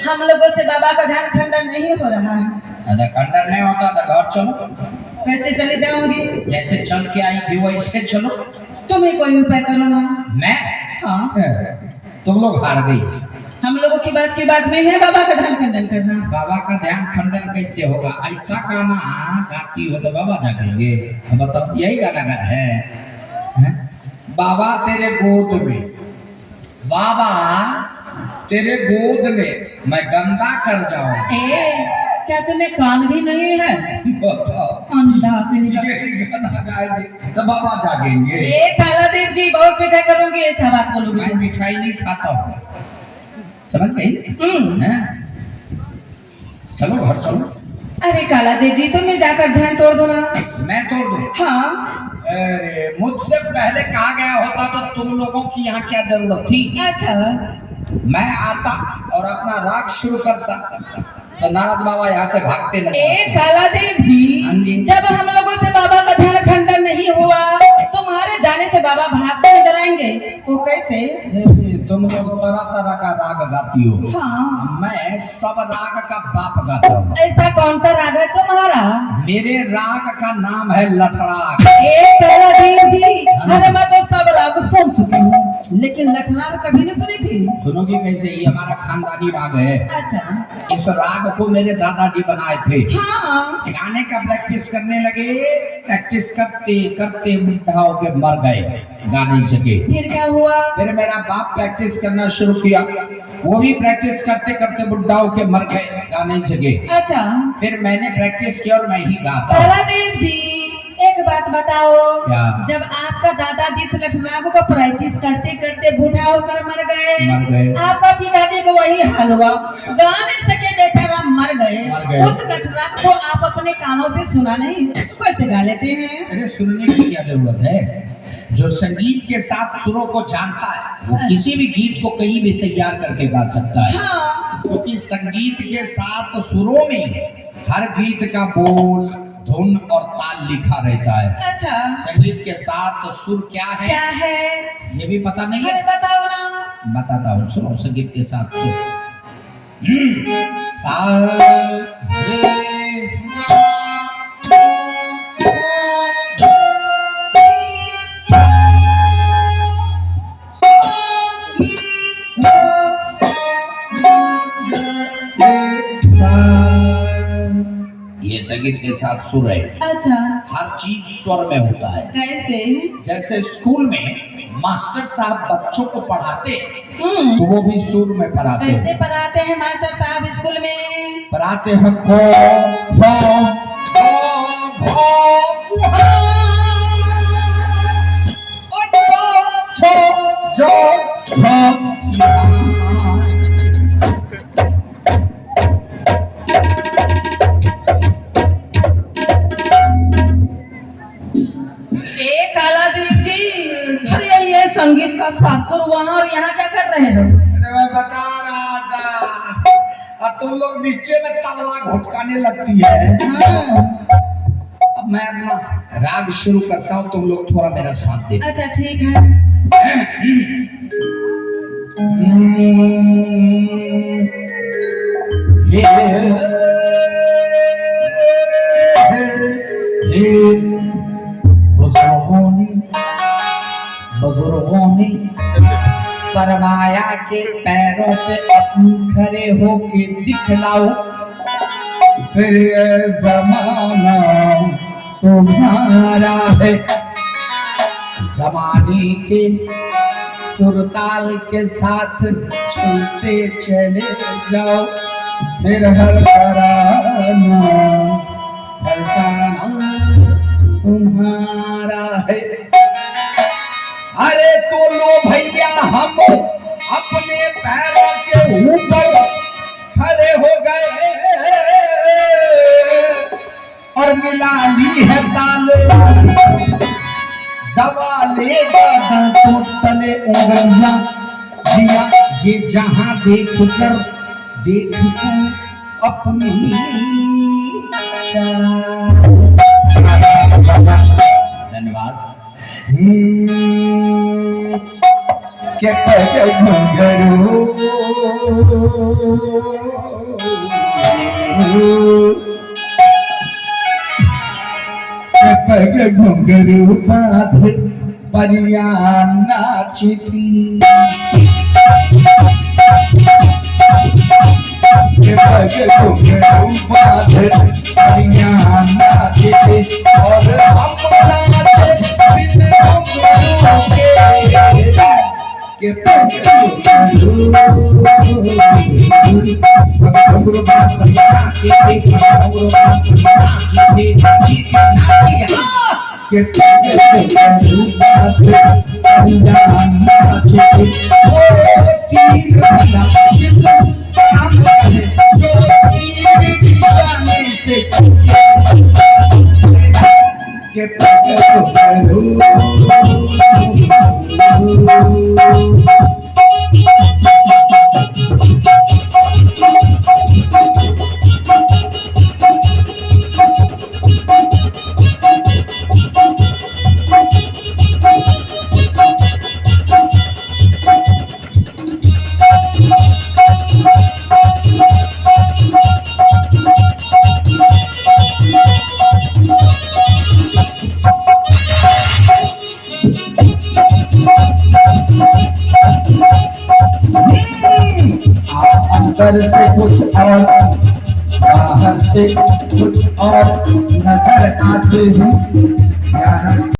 हम लोगों से बाबा का ध्यान खंडन नहीं हो रहा है। अगर खंडन नहीं होता तो घर चलो। कैसे चले जाऊंगी? जैसे चल के आई थी वैसे चलो। तुम्हें कोई उपाय करो ना। मैं? हाँ। तुम लोग हार गई। हम लोगों की बस की बात नहीं है बाबा का ध्यान खंडन करना। बाबा का ध्यान खंडन कैसे होगा? ऐसा गाना गाती हो तो बाबा जागेंगे। बताओ, यही गाना है? बाबा तेरे गोद में, बाबा तेरे गोद में मैं गंदा कर जाऊं। क्या तुम्हें कान भी नहीं है? बताओ, अंधा यही गाना गाएंगे तो बाबा जागेंगे। काला देव जी बहुत मीठा करूंगी, ऐसा बात बोलोगे? मैं मिठाई नहीं खाता हूँ, समझ गई? चलो घर चलो। अरे काला देव जी तुम्हें जाकर ध्यान तोड़ दो ना। मैं तोड़ दूं? हाँ। अरे मुझसे पहले कहा गया होता तो तुम लोगों की यहाँ क्या जरूरत थी? अच्छा। मैं आता और अपना राग शुरू करता तो नारद बाबा यहाँ से भागते लगे। काला देव जी, जब हम लोगों से बाबा का ध्यान खंडन नहीं हुआ, तुम्हारे जाने से बाबा भागते नजर आएंगे, वो कैसे? तुम लोग तरह तरह का राग गाती हो। हाँ। मैं सब राग का बाप गाता हूँ। ऐसा कौन सा राग है तुम्हारा? मेरे राग का नाम है लठराग। काला देव जी, अरे मैं तो सब राग सुन चुकी हूँ, लेकिन लठराग कभी नहीं सुनी थी। सुनोगी कैसे? ये हमारा खानदानी राग है। अच्छा। इस राग को मेरे दादाजी बनाए थे। हाँ। गाने का प्रैक्टिस करने लगे, प्रैक्टिस करते करते बुढ़ा होके मर गए, गा नहीं सके। फिर क्या हुआ? फिर मेरा बाप प्रैक्टिस करना शुरू किया, वो भी प्रैक्टिस करते करते बुढ़ा होके मर गए, गा नहीं सके। अच्छा। फिर मैंने प्रैक्टिस किया और मैं ही गाता। काला देव जी एक बात बताओ, क्या? जब आपका दादाजी इस लठराग को प्रैक्टिस करते करते बूढ़ा होकर मर गए, आपका पिताजी को वही हाल हुआ, गा नहीं सके बेचारा मर गए। उस लठराग को आप अपने कानों से सुना नहीं, कैसे गा लेते हैं? अरे सुनने की क्या जरूरत है? जो संगीत के साथ सुरों को जानता है वो किसी भी गीत को कहीं भी तैयार करके गा सकता है। हाँ। क्योंकि संगीत के साथ सुरों में हर गीत का बोल, धुन और ताल लिखा रहता है। अच्छा। संगीत के साथ सुर क्या है? क्या है ये भी पता नहीं है? अरे बताओ ना। बताता हूँ, सुनो। संगीत के साथ सुर सा रे सा संगीत के साथ सुर है। अच्छा, हर चीज स्वर में होता है। कैसे? जैसे स्कूल में मास्टर साहब बच्चों को पढ़ाते तो हम्म, वो भी सुर में पढ़ाते कैसे हैं। पढ़ाते हैं मास्टर साहब स्कूल में? पढ़ाते हैं खो खो खो खो छो जो काला जी, अरे ये संगीत का शास्त्र वहाँ और यहाँ क्या कर रहे हो? अरे मैं बता रहा था, अब तुम लोग नीचे में तबला घुटकाने लगती है। हाँ, अब मैं अपना राग शुरू करता हूँ, तुम लोग थोड़ा मेरा साथ दे। अच्छा ठीक है। बुजुर्गों ने फरमाया के पैरों पे अपनी खड़े होके दिखलाओ, फिर ये जमाना तुम्हारा है। जमाने के सुरताल के साथ चलते चले जाओ, फिर हर तराना फसाना तुम्हारा है। अरे तो लो भैया हम अपने पैरों के ऊपर खड़े हो गए और मिला ली है ताल, दबा लेगा दांतों तले उंगलियां दिया, ये जहां देख कर अपनी धन्यवाद। के पग घुंघरू के पग घुंघरू बांध परिया नाची थी, के पग घुंघरू बांध परिया नाची थी, और हम नाचे बिन घुंघरू के अंदर से कुछ और बाहर से कुछ और नजर आते हैं।